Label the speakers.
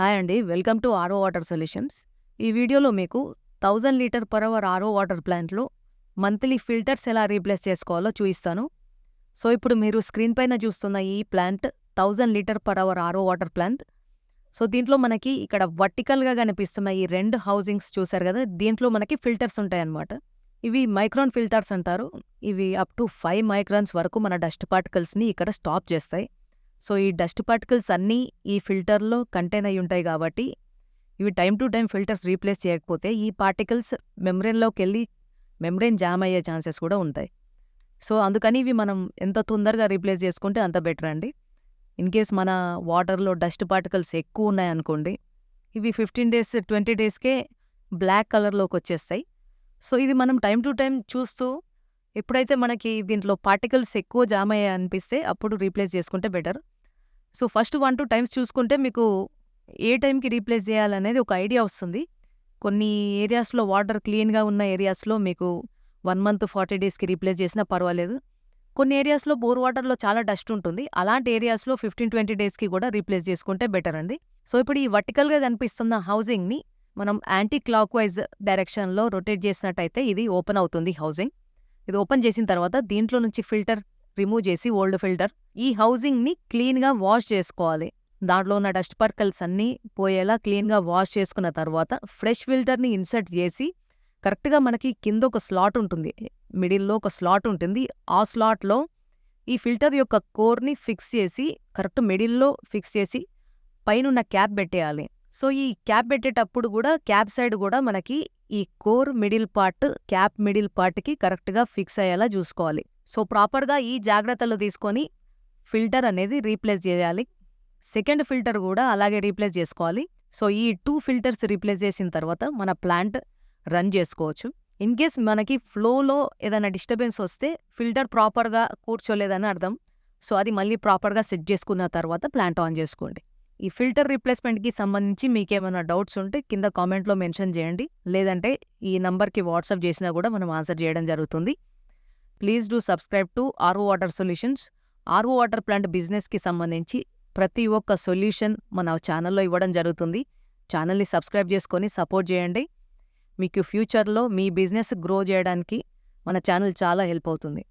Speaker 1: Hi అండి. Welcome to RO water solutions. ఈ వీడియోలో మీకు 1000 litre per hour RO water ప్లాంట్‌లో మంత్లీ ఫిల్టర్స్ ఎలా రీప్లేస్ చేసుకోవాలో చూయిస్తాను. సో, ఇప్పుడు మీరు స్క్రీన్ పైన చూస్తున్న ఈ plant 1000 litre per hour RO water plant. So, దీంట్లో మనకి ఇక్కడ వర్టికల్‌గా కనిపిస్తున్న ఈ 2 హౌసింగ్స్ చూశారు కదా! దీంట్లో మనకి ఫిల్టర్స్ ఉంటాయన్నమాట. ఇవి మైక్రాన్ ఫిల్టర్స్ అంటారు. ఇవి అప్ టు 5 మైక్రాన్స్ వరకు మన డస్ట్ పార్టికల్స్‌ని ఇక్కడ స్టాప్ చేస్తాయి. సో, ఈ డస్ట్ పార్టికల్స్ అన్నీ ఈ ఫిల్టర్‌లో కంటైన్ అయ్యి ఉంటాయి కాబట్టి, ఇవి time to time filters replace చేయకపోతే ఈ పార్టికల్స్ మెంబ్రేన్‌లోకెళ్ళి మెంబ్రేన్ జామ్ అయ్యే ఛాన్సెస్ కూడా ఉంటాయి. సో, అందుకని ఇవి మనం ఎంత తొందరగా రీప్లేస్ చేసుకుంటే అంత బెటర్ అండి. ఇన్‌కేస్ మన వాటర్‌లో డస్ట్ పార్టికల్స్ ఎక్కువ ఉన్నాయనుకోండి, ఇవి 15 డేస్, 20 డేస్‌కే బ్లాక్ కలర్‌లోకొచ్చేస్తాయి. సో, ఇది మనం టైమ్ టు టైమ్ చూస్తూ ఎప్పుడైతే మనకి దీంట్లో పార్టికల్స్ ఎక్కువ జామ్ అయ్యాయి అనిపిస్తే అప్పుడు రీప్లేస్ చేసుకుంటే బెటర్. సో, ఫస్ట్ 1, 2 టైమ్స్ చూసుకుంటే మీకు ఏ టైంకి రీప్లేస్ చేయాలనేది ఒక ఐడియా వస్తుంది. కొన్ని ఏరియాస్‌లో వాటర్ క్లీన్‌గా ఉన్న ఏరియాస్‌లో మీకు 1 మంత్, 40 డేస్‌కి రీప్లేస్ చేసినా పర్వాలేదు. కొన్ని ఏరియాస్‌లో బోర్ వాటర్‌లో చాలా డస్ట్ ఉంటుంది. అలాంటి ఏరియాస్‌లో 15, 20 డేస్‌కి కూడా రీప్లేస్ చేసుకుంటే బెటర్ అండి. సో, ఇప్పుడు ఈ వర్టికల్‌గా కనిపిస్తున్న హౌసింగ్‌ని మనం యాంటీ క్లాక్ వైజ్ డైరెక్షన్‌లో రొటేట్ చేసినట్టయితే ఇది ఓపెన్ అవుతుంది హౌసింగ్. ఇది ఓపెన్ చేసిన తర్వాత దీంట్లో నుంచి ఫిల్టర్ రిమూవ్ చేసి ఓల్డ్ ఫిల్టర్ ఈ హౌసింగ్‌ని క్లీన్‌గా వాష్ చేసుకోవాలి. దాంట్లో ఉన్న డస్ట్ పార్టికల్స్ అన్నీ పోయేలా క్లీన్‌గా వాష్ చేసుకున్న తర్వాత ఫ్రెష్ ఫిల్టర్‌ని ఇన్సర్ట్ చేసి కరెక్ట్‌గా మనకి కింద ఒక స్లాట్ ఉంటుంది. మిడిల్‌లో ఒక స్లాట్ ఉంటుంది. ఆ స్లాట్‌లో ఈ ఫిల్టర్ యొక్క కోర్‌ని ఫిక్స్ చేసి కరెక్ట్ మిడిల్‌లో ఫిక్స్ చేసి పైనున్న క్యాప్ పెట్టేయాలి. సో, ఈ క్యాప్ పెట్టేటప్పుడు కూడా క్యాప్ సైడ్ కూడా మనకి ఈ core middle part, cap middle పార్ట్‌కి కరెక్ట్‌గా ఫిక్స్ అయ్యేలా చూసుకోవాలి. సో, ప్రాపర్‌గా ఈ జాగ్రత్తలు తీసుకొని ఫిల్టర్ అనేది రీప్లేస్ చేయాలి. సెకండ్ ఫిల్టర్ కూడా అలాగే రీప్లేస్ చేసుకోవాలి. సో, ఈ 2 ఫిల్టర్స్ రీప్లేస్ చేసిన తర్వాత మన ప్లాంట్ రన్ చేసుకోవచ్చు. ఇన్‌కేస్ మనకి ఫ్లోలో ఏదైనా డిస్టర్బెన్స్ వస్తే ఫిల్టర్ ప్రాపర్‌గా కూర్చోలేదని అర్థం. సో, అది మళ్ళీ ప్రాపర్‌గా సెట్ చేసుకున్న తర్వాత ప్లాంట్ ఆన్ చేసుకోండి. ఈ ఫిల్టర్ రీప్లేస్‌మెంట్‌కి సంబంధించి మీకేమైనా డౌట్స్ ఉంటే కింద కామెంట్‌లో మెన్షన్ చేయండి. లేదంటే ఈ నంబర్‌కి వాట్సాప్ చేసినా కూడా మనం ఆన్సర్ చేయడం జరుగుతుంది. Please do subscribe to RO water solutions. RO water plant బిజినెస్‌కి సంబంధించి ప్రతి ఒక్క సొల్యూషన్ మన ఛానల్లో ఇవ్వడం జరుగుతుంది. ఛానల్‌ని సబ్స్క్రైబ్ చేసుకొని సపోర్ట్ చేయండి. మీకు ఫ్యూచర్‌లో మీ బిజినెస్ గ్రో చేయడానికి మన ఛానల్ చాలా హెల్ప్ అవుతుంది.